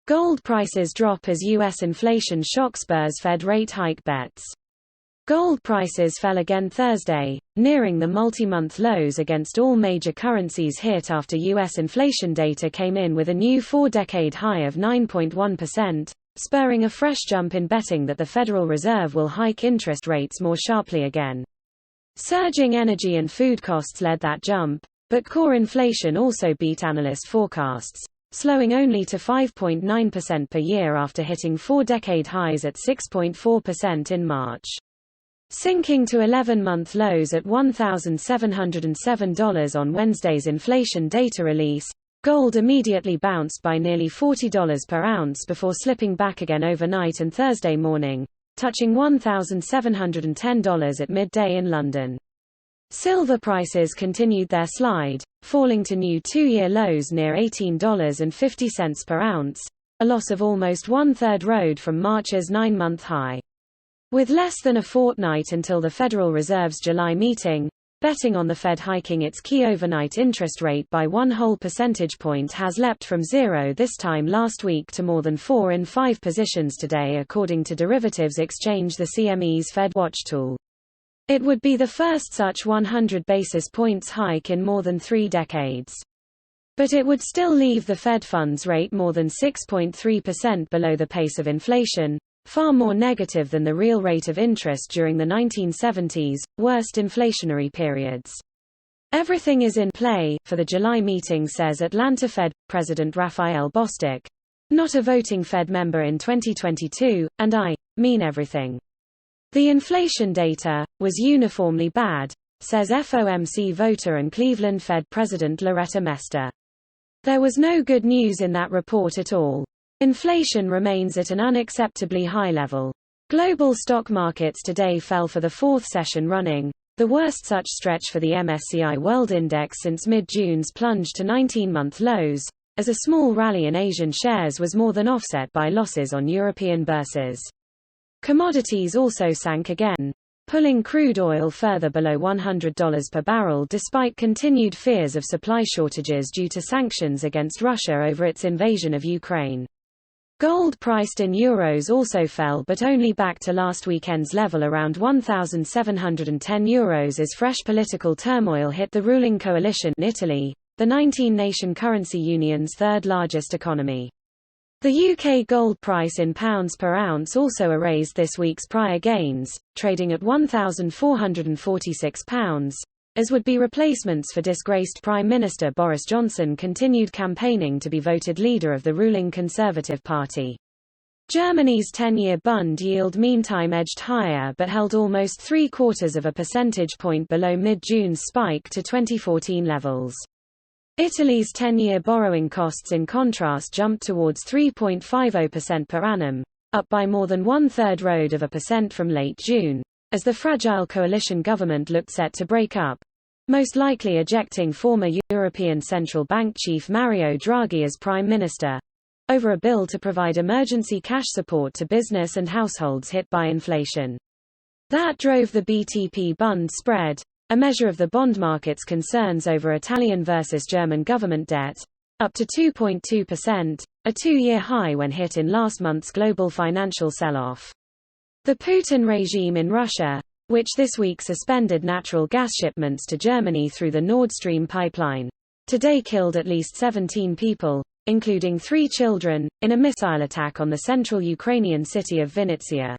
Gold prices drop as U.S. inflation shocks Spurs Fed rate hike bets. Gold prices fell again Thursday, nearing the multi-month lows against all major currencies hit after U.S. inflation data came in with a new four-decade high of 9.1%, spurring a fresh jump in betting that the Federal Reserve will hike interest rates more sharply again. Surging energy and food costs led that jump, but core inflation also beat analyst forecasts, slowing only to 5.9% per year after hitting four-decade highs at 6.4% in March. Sinking to 11-month lows at $1,707 on Wednesday's inflation data release, gold immediately bounced by nearly $40 per ounce before slipping back again overnight and Thursday morning, touching $1,710 at midday in London. Silver prices continued their slide, falling to new two-year lows near $18.50 per ounce, a loss of almost one-third rode from March's 9-month high. With less than a fortnight until the Federal Reserve's July meeting, betting on the Fed hiking its key overnight interest rate by 1 whole percentage point has leapt from 0 this time last week to more than 4 in 5 positions today according to derivatives exchange the CME's FedWatch tool. It would be the first such 100 basis points hike in more than 3 decades. But it would still leave the Fed funds rate more than 6.3% below the pace of inflation, far more negative than the real rate of interest during the 1970s, worst inflationary periods. Everything is in play for the July meeting, says Atlanta Fed President Raphael Bostic, not a voting Fed member in 2022, and I mean everything. The inflation data was uniformly bad, says FOMC voter and Cleveland Fed President Loretta Mester. There was no good news in that report at all. Inflation remains at an unacceptably high level. Global stock markets today fell for the fourth session running, the worst such stretch for the MSCI World Index since mid-June's plunge to 19-month lows, as a small rally in Asian shares was more than offset by losses on European bourses. Commodities also sank again, pulling crude oil further below $100 per barrel despite continued fears of supply shortages due to sanctions against Russia over its invasion of Ukraine. Gold priced in euros also fell but only back to last weekend's level around €1,710 as fresh political turmoil hit the ruling coalition in Italy, the 19-nation currency union's third-largest economy. The UK gold price in pounds per ounce also erased this week's prior gains, trading at £1,446, as would-be replacements for disgraced Prime Minister Boris Johnson continued campaigning to be voted leader of the ruling Conservative Party. Germany's 10-year bond yield meantime edged higher but held almost 0.75 of a percentage point below mid-June's spike to 2014 levels. Italy's 10-year borrowing costs in contrast jumped towards 3.50% per annum, up by more than one-third rode of a percent from late June, as the fragile coalition government looked set to break up, most likely ejecting former European Central Bank chief Mario Draghi as Prime Minister, over a bill to provide emergency cash support to business and households hit by inflation. That drove the BTP bund spread, a measure of the bond market's concerns over Italian versus German government debt, up to 2.2%, a two-year high when hit in last month's global financial sell-off. The Putin regime in Russia, which this week suspended natural gas shipments to Germany through the Nord Stream pipeline, today killed at least 17 people, including 3 children, in a missile attack on the central Ukrainian city of Vinnytsia.